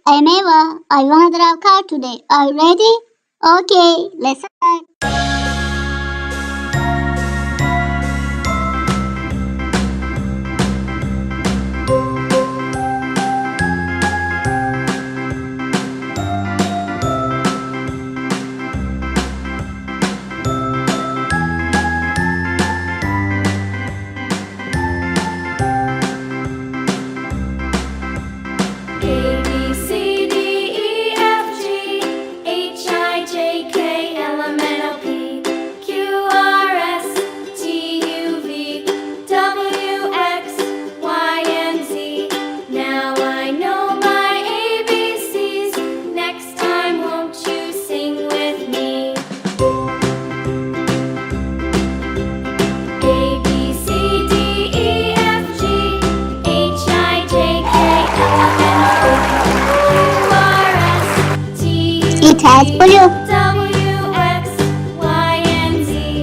I'm Eva. I wanna drive car today. Are you ready? Okay, let's start. It has blue. W, X, Y, and Z.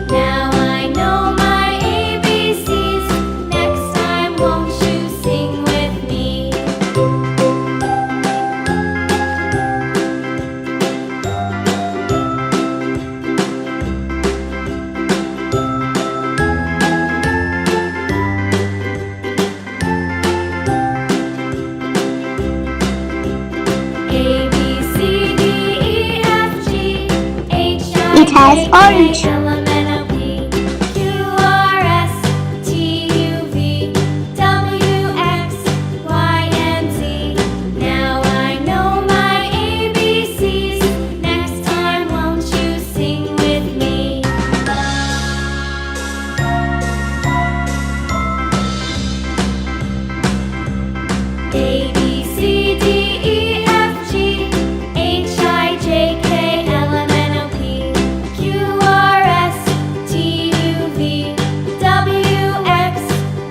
Now I know my ABCs. Next time, won't you sing with me? A, B, C, D, E, F, G, H, I, It has J, orange. K, L, M, N, O, P, Q, R, S, T, U, V, W, X, Y, and Z. Now I know my ABCs. Next time, won't you sing with me? A, B, C, D, E, F, G, H, I, J, K, L, M, N, O, P, Q, R, S, T, U, V, W, X,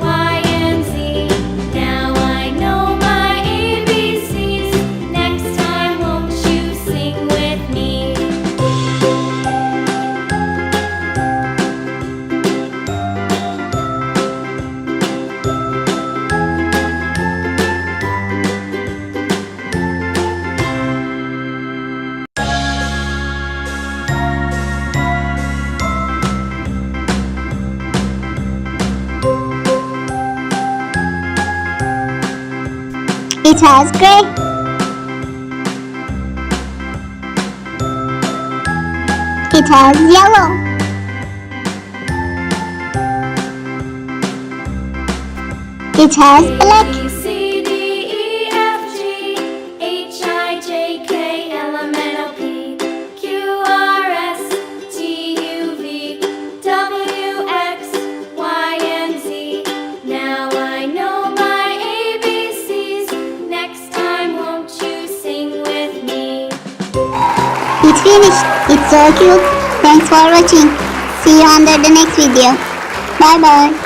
Y, and Z. Now I know my ABCs. Next time, won't you sing with me? It has gray. It has yellow. It has black. A, B, C, D, E, F, G, H, I, J, K, L, M, N, O, P, Q, R, S, T, U, V, W, X, Y, and Z. Now I know my ABCs. Next time, won't you sing with me? It's finished. It's so cute. Thanks for watching. See you under the next video. Bye bye.